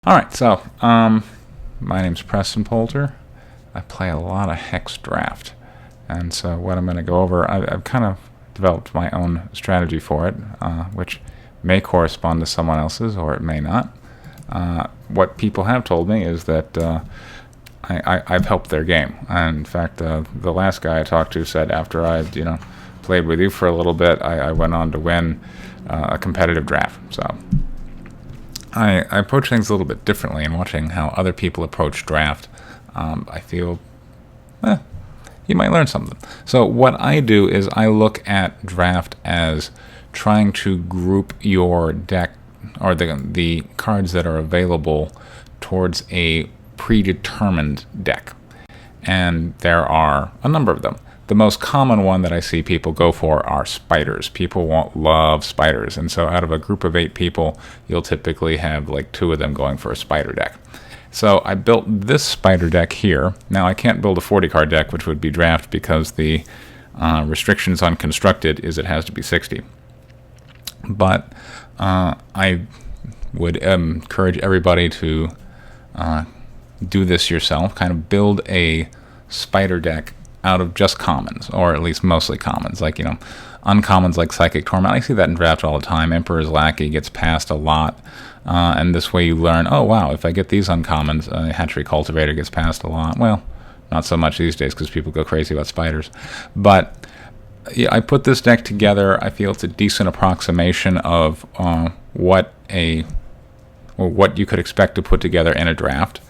Alright, so, my name's Preston Poulter. I play a lot of Hex Draft. And so what I'm going to go over, I've kind of developed my own strategy for it, which may correspond to someone else's, or it may not. What people have told me is that I've helped their game. And in fact, the last guy I talked to said after I'd, played with you for a little bit, I went on to win a competitive draft. So I approach things a little bit differently, and watching how other people approach draft, I feel, you might learn something. So what I do is I look at draft as trying to group your deck, or the cards that are available, towards a predetermined deck. And there are a number of them. The most common one that I see people go for are spiders. People love spiders, and so out of a group of 8 people, you'll typically have like 2 of them going for a spider deck. So I built this spider deck here. Now I can't build a 40-card deck, which would be draft, because the restrictions on constructed is it has to be 60. But I would encourage everybody to do this yourself, kind of build a spider deck out of just commons, or at least mostly commons, like, uncommons like Psychic Torment. I see that in draft all the time. Emperor's Lackey gets passed a lot, and this way you learn, oh wow, if I get these uncommons, Hatchery Cultivator gets passed a lot. Well, not so much these days because people go crazy about spiders. But yeah, I put this deck together. I feel it's a decent approximation of what you could expect to put together in a draft.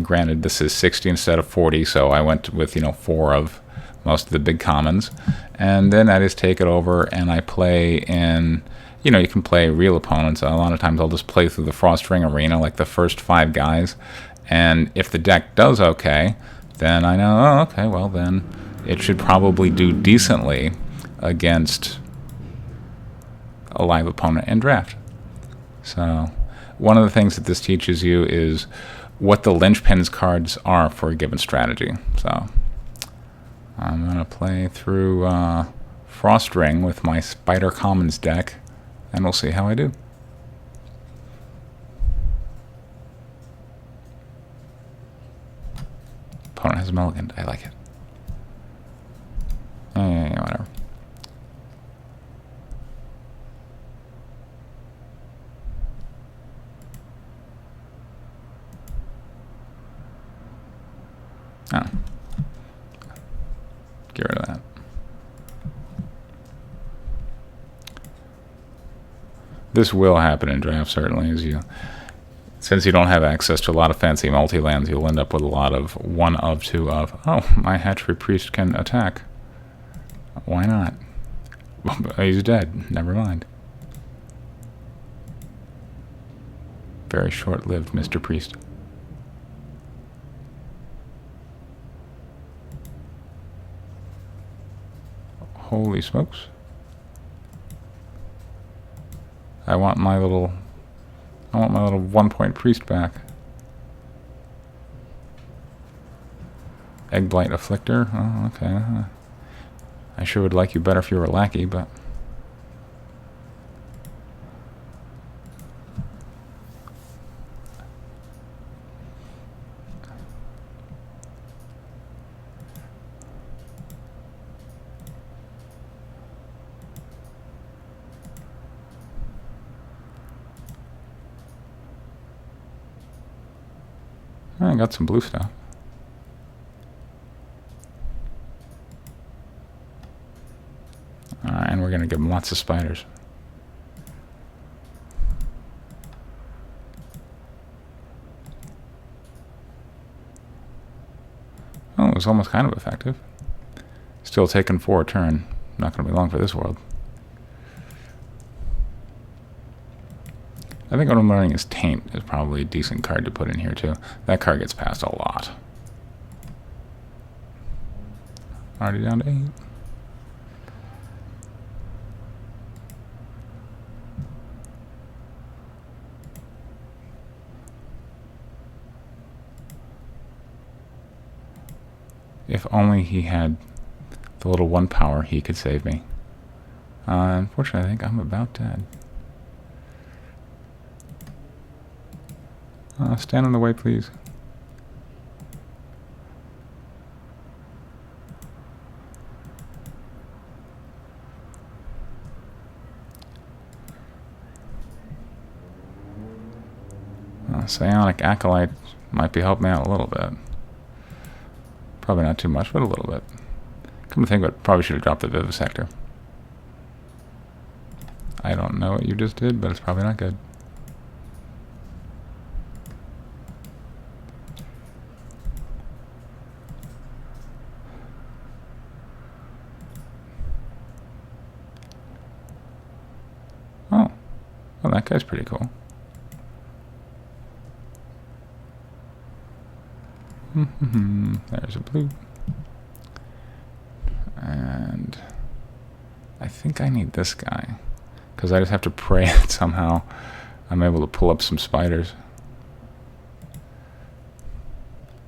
Granted, this is 60 instead of 40, so I went with 4 of most of the big commons, and then I just take it over and I play in. You can play real opponents. A lot of times I'll just play through the Frost Ring Arena, like the first 5 guys, and if the deck does okay, then I know, oh, okay, well then it should probably do decently against a live opponent in draft. So one of the things that this teaches you is what the linchpins cards are for a given strategy. So I'm going to play through Frost Ring with my Spider Commons deck, and we'll see how I do. Opponent has a mulligan. I like it. Whatever. Oh. Get rid of that. This will happen in draft, certainly, since you don't have access to a lot of fancy multi-lands, you'll end up with a lot of 1 of 2 of, oh, my Hatchery Priest can attack. Why not? He's dead. Never mind. Very short-lived, Mr. Priest. Holy smokes. I want my little 1-point priest back. Eggblight Afflictor? Oh, okay. I sure would like you better if you were a lackey, but I got some blue stuff. And we're going to give them lots of spiders. Oh, it was almost kind of effective. Still taking 4 a turn. Not going to be long for this world. I think what I'm learning is Taint is probably a decent card to put in here too. That card gets passed a lot. Already down to 8. If only he had the little 1 power, he could save me. Unfortunately, I think I'm about dead. Stand in the way, please. Psionic Acolyte might be helping me out a little bit. Probably not too much, but a little bit. Come to think of it, probably should have dropped the Vivisector. I don't know what you just did, but it's probably not good. Oh. Well, that guy's pretty cool. There's a blue. And I think I need this guy, because I just have to pray that somehow I'm able to pull up some spiders.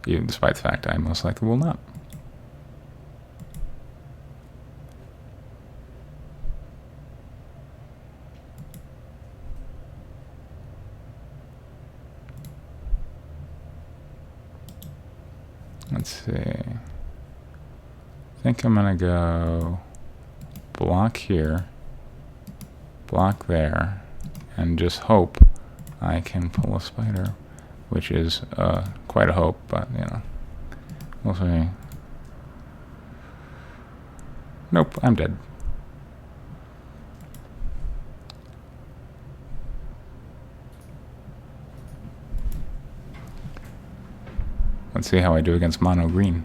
Even despite the fact I most likely will not. Let's see. I think I'm gonna go block here, block there, and just hope I can pull a spider, which is quite a hope, but you know, we'll see. Nope, I'm dead. Let's see how I do against mono green.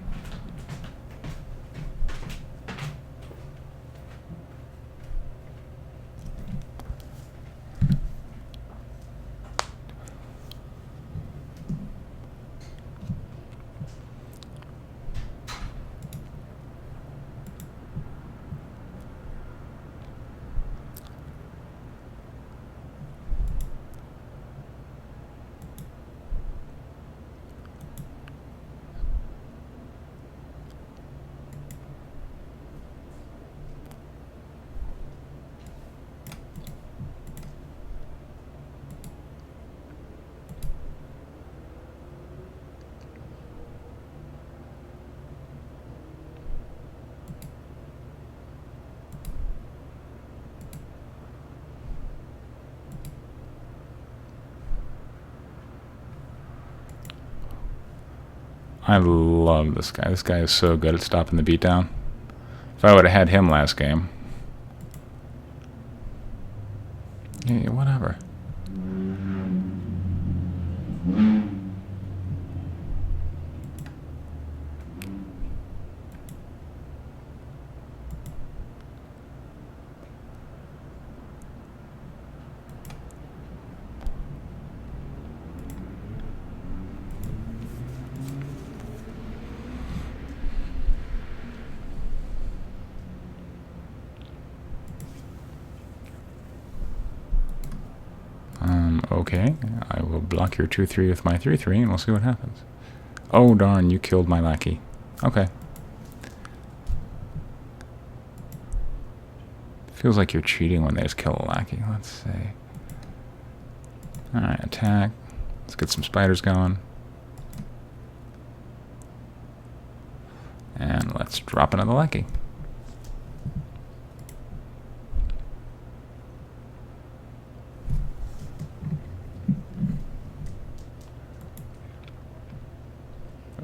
I love this guy. This guy is so good at stopping the beatdown. If I would have had him last game. Yeah, whatever. Okay, I will block your 2-3 with my 3-3 and we'll see what happens. Oh darn, you killed my lackey. Okay. Feels like you're cheating when they just kill a lackey. Let's see. Alright, attack. Let's get some spiders going. And let's drop another lackey.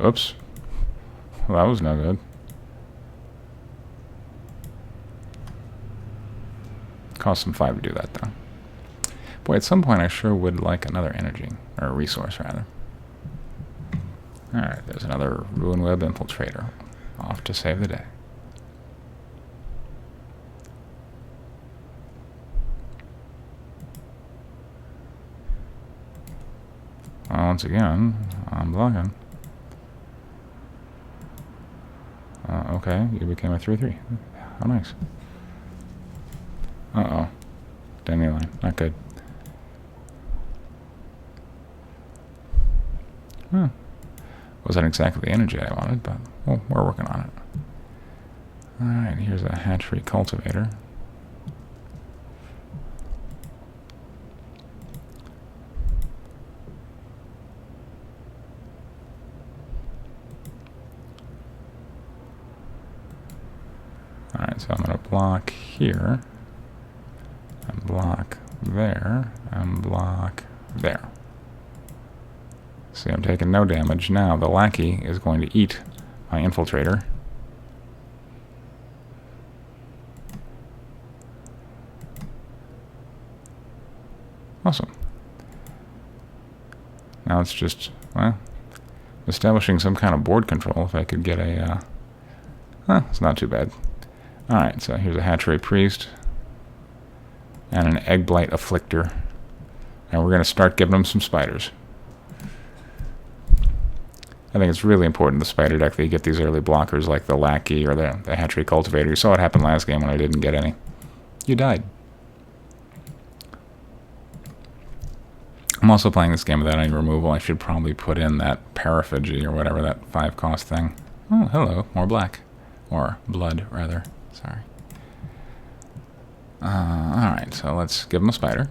Oops. Well, that was no good. Cost them 5 to do that, though. Boy, at some point I sure would like another energy. Or a resource, rather. Alright, there's another Ruin Web Infiltrator. Off to save the day. Well, once again, I'm blocking. Okay, you became a 3-3. How nice. Uh-oh. Dandelion. Not good. Huh. Wasn't exactly the energy I wanted, but well, we're working on it. Alright, here's a hatchery cultivator. Alright, so I'm going to block here, and block there, and block there. See, I'm taking no damage. Now the lackey is going to eat my infiltrator. Awesome. Now it's just, well, establishing some kind of board control. If I could get a, it's not too bad. Alright, so here's a hatchery priest and an egg blight afflictor. And we're going to start giving them some spiders. I think it's really important the spider deck that you get these early blockers like the lackey or the hatchery cultivator. You saw what happened last game when I didn't get any. You died. I'm also playing this game without any removal. I should probably put in that paraphagy or whatever, that 5-cost thing. Oh, hello, more black. Or blood, rather. Sorry. Alright, so let's give him a spider.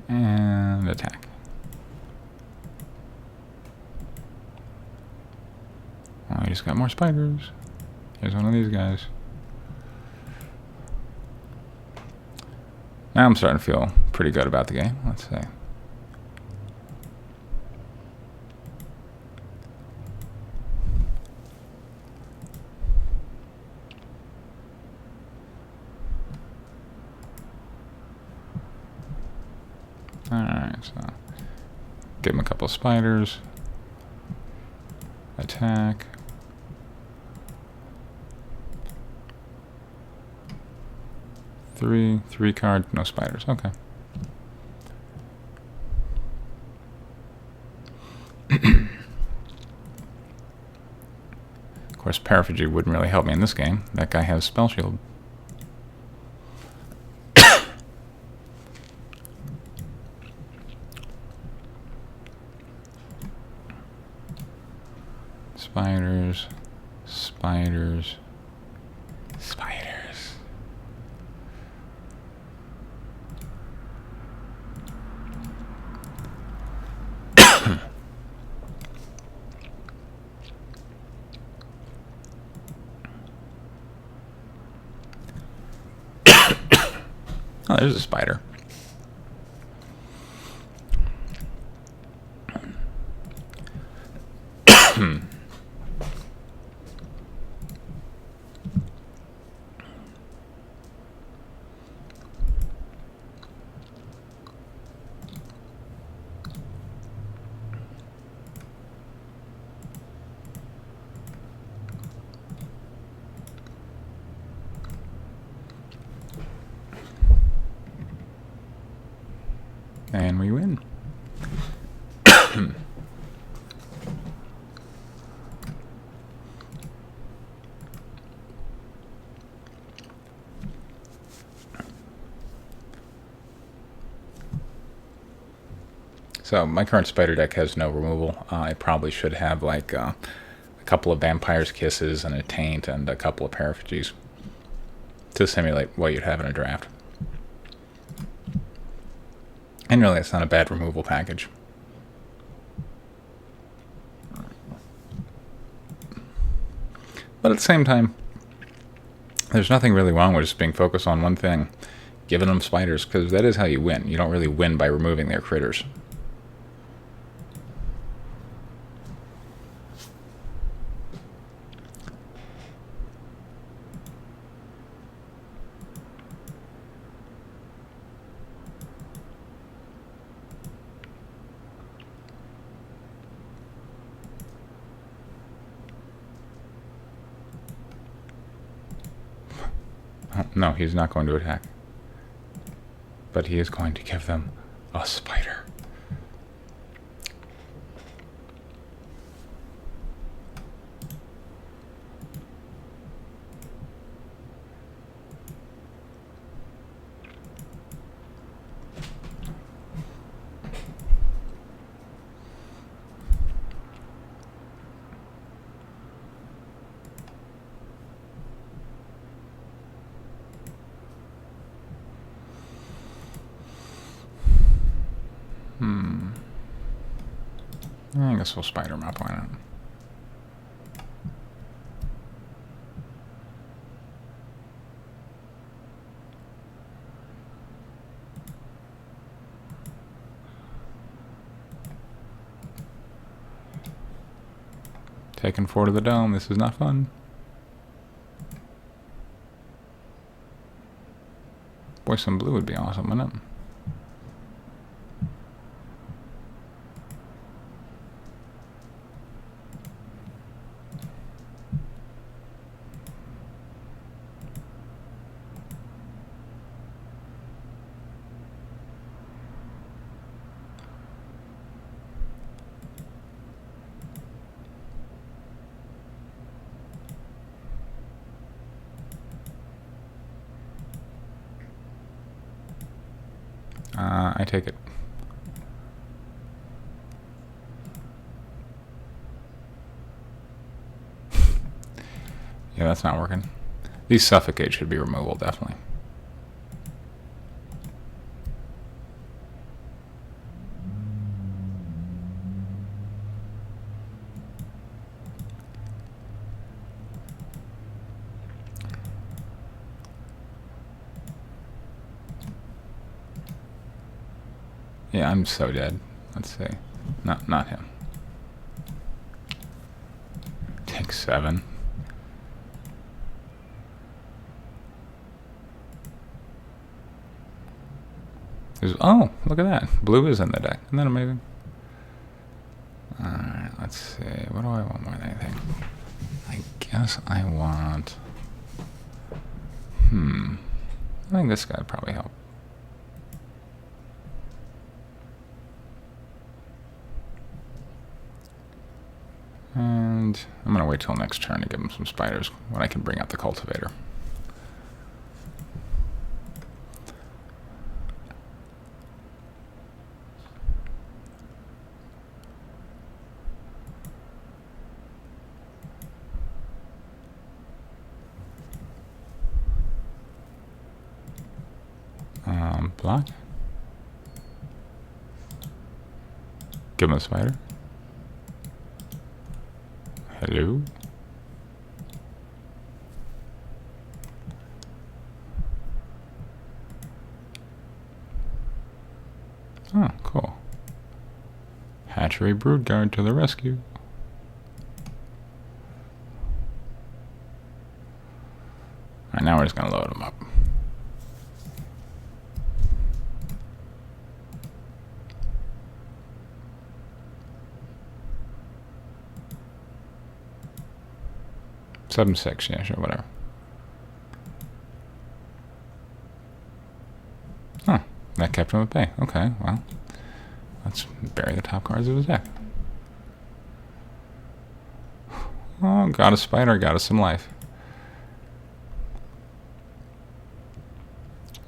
And attack. Oh, I just got more spiders. Here's one of these guys. Now I'm starting to feel pretty good about the game. Let's see. Alright, so give him a couple of spiders. Attack. Three card, no spiders. Okay. Of course, paraphagy wouldn't really help me in this game. That guy has spell shield. Spiders, spiders, spiders. Oh, there's a spider. And we win. So my current spider deck has no removal. I probably should have like a couple of Vampire's Kisses and a Taint and a couple of Paraphagies to simulate what you'd have in a draft. And really, it's not a bad removal package. But at the same time, there's nothing really wrong with just being focused on one thing, giving them spiders, because that is how you win. You don't really win by removing their critters. No, he's not going to attack. But he is going to give them a spider. I guess we'll spider map, why not? Taking 4 to the dome. This is not fun. Boy, some blue would be awesome, wouldn't it? I take it. Yeah, that's not working. These suffocate should be removable, definitely. Yeah, I'm so dead. Let's see. Not him. Take 7. Oh, look at that. Blue is in the deck. Isn't that amazing? Alright, let's see. What do I want more than anything? I guess I want... I think this guy would probably help. And I'm going to wait till next turn to give him some spiders when I can bring out the cultivator. Block. Give him a spider. Hello. Oh, cool. Hatchery Brood Guard to the rescue. Alright, now we're just going to load them up. 7-6, yeah, sure, whatever. Oh, that kept him at bay. Okay, well, let's bury the top cards of his deck. Oh, got a spider, got us some life.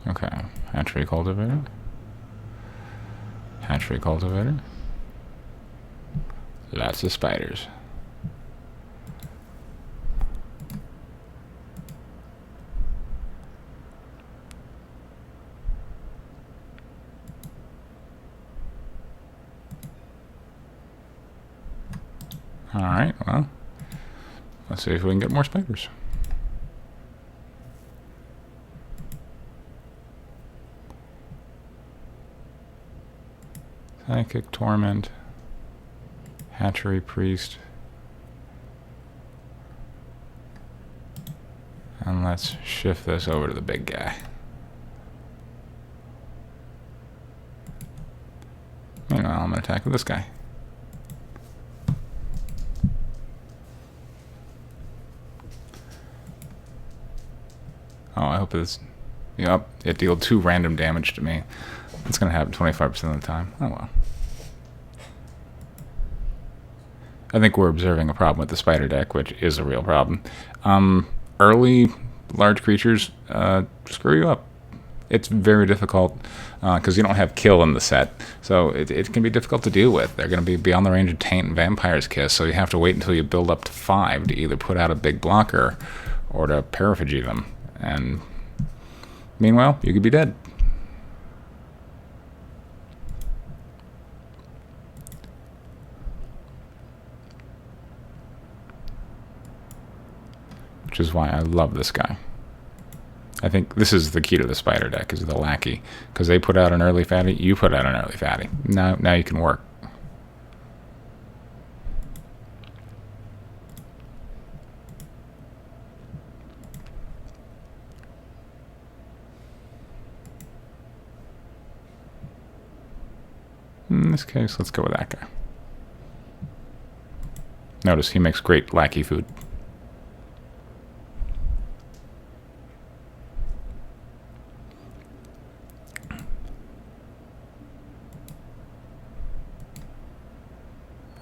Okay, hatchery cultivator. Hatchery cultivator. Lots of spiders. Alright, well, let's see if we can get more spiders. Psychic Torment, Hatchery Priest, and let's shift this over to the big guy. Meanwhile, I'm going to attack with this guy. Oh, I hope it's... Yep, it dealt 2 random damage to me. It's going to happen 25% of the time. Oh, well. I think we're observing a problem with the spider deck, which is a real problem. Early large creatures screw you up. It's very difficult because you don't have kill in the set. So it can be difficult to deal with. They're going to be beyond the range of Taint and Vampire's Kiss, so you have to wait until you build up to 5 to either put out a big blocker or to paraphagy them. And meanwhile, you could be dead. Which is why I love this guy. I think this is the key to the spider deck, is the lackey. Because they put out an early fatty, you put out an early fatty. Now you can work. In this case, let's go with that guy. Notice he makes great lackey food.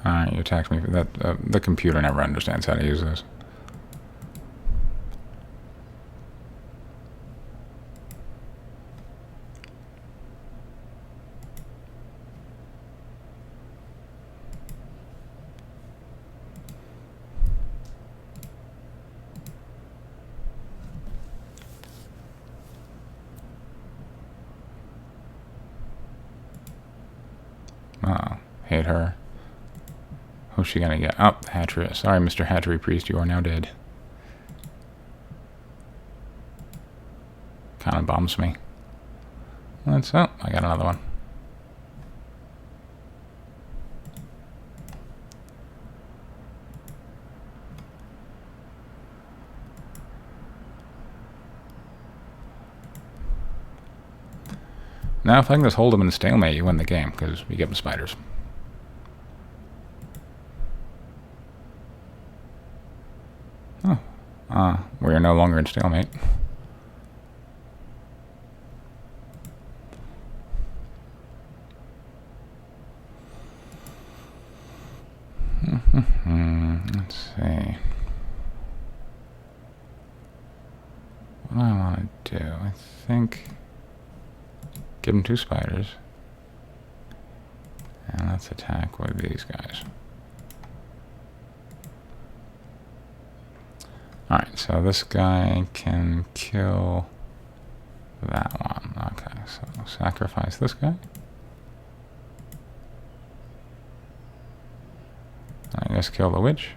Alright, you attacked me. The computer never understands how to use this. Oh, hate her. Who's she gonna get? Oh, Hatchery. Sorry, Mr. Hatchery Priest, you are now dead. Kind of bums me. Let's. Oh, I got another one. Now, if I can just hold them in stalemate, you win the game, because you give them spiders. Oh, we are no longer in stalemate. Let's see. What do I want to do? I think... give them 2 spiders. And let's attack with these guys. Alright, so this guy can kill that one. Okay, so sacrifice this guy. I guess kill the witch.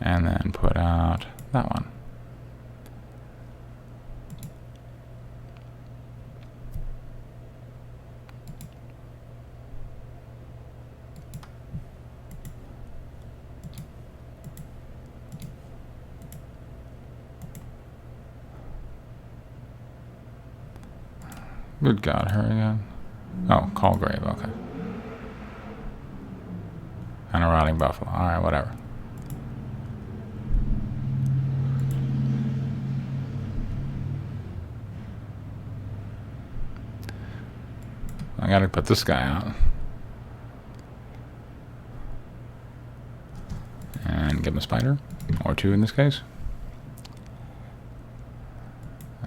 And then put out that one. Good God, her again. Oh, Call Grave, okay. And a Rotting Buffalo. Alright, whatever. I gotta put this guy out. And give him a spider. Or 2 in this case.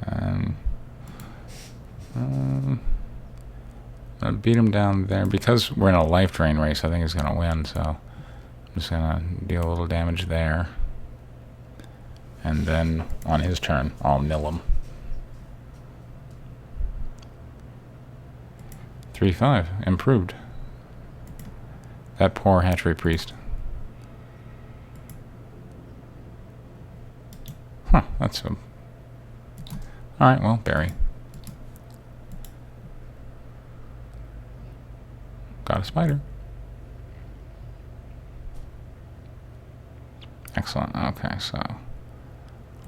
And... I'll beat him down there. Because we're in a life drain race, I think he's going to win, so I'm just going to deal a little damage there. And then, on his turn, I'll mill him. 3-5. Improved. That poor Hatchery Priest. Huh, that's a... Alright, well, Barry. Got a spider. Excellent. Okay, so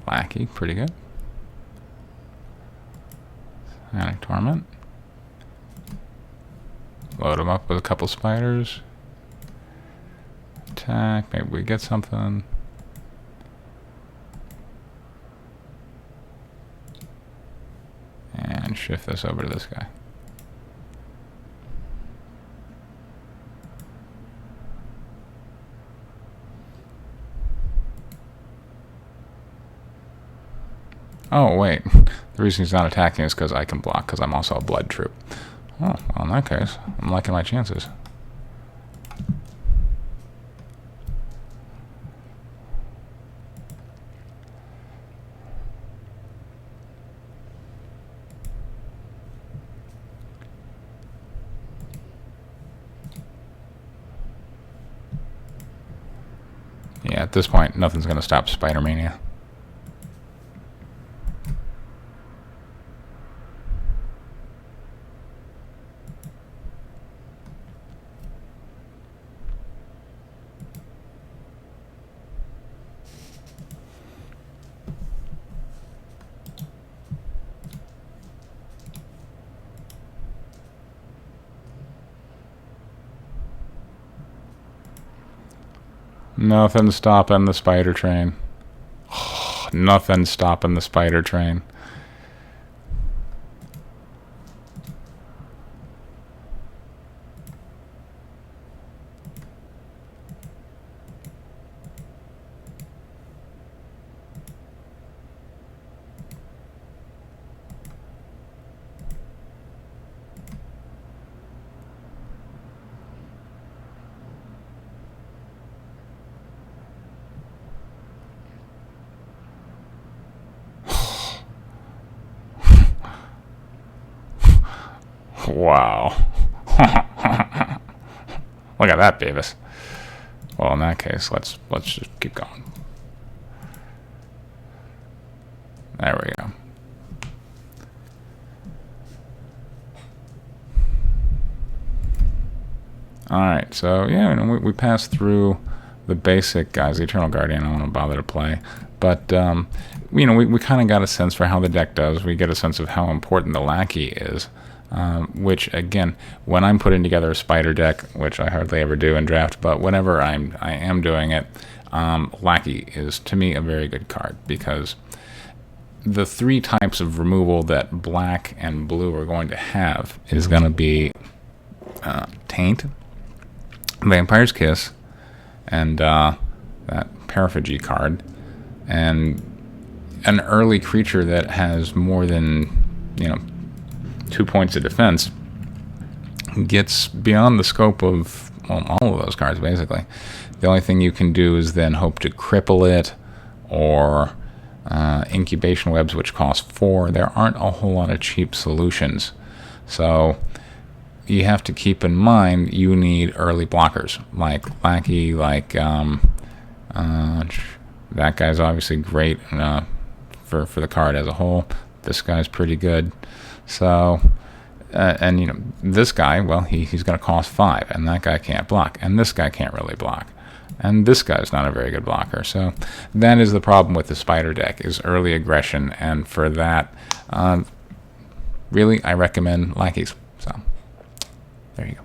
Lackey, pretty good. Fanatic Torment. Load him up with a couple spiders. Attack. Maybe we get something. And shift this over to this guy. Oh, wait. The reason he's not attacking is because I can block, because I'm also a blood troop. Oh, well, in that case, I'm liking my chances. Yeah, at this point, nothing's going to stop Spider-Mania. Nothing stopping the spider train. Nothing stopping the spider train. Wow. Look at that, Beavis. Well, in that case, let's just keep going. There we go. Alright, so yeah, we passed through the basic guys. The Eternal Guardian I don't want to bother to play. But, we kind of got a sense for how the deck does. We get a sense of how important the Lackey is. Which, again, when I'm putting together a spider deck, which I hardly ever do in draft, but whenever I am doing it, Lackey is, to me, a very good card, because the three types of removal that black and blue are going to have is going to be Taint, Vampire's Kiss, and that Paraphagy card, and an early creature that has more than, 2 points of defense gets beyond the scope of all of those cards, basically. The only thing you can do is then hope to cripple it, or incubation webs, which cost 4. There aren't a whole lot of cheap solutions. So you have to keep in mind you need early blockers, like Lackey, like that guy's obviously great for the card as a whole. This guy's pretty good. So, and this guy, well, he's going to cost 5, and that guy can't block, and this guy can't really block, and this guy's not a very good blocker. So that is the problem with the spider deck, is early aggression, and for that, really, I recommend Lackeys. So there you go.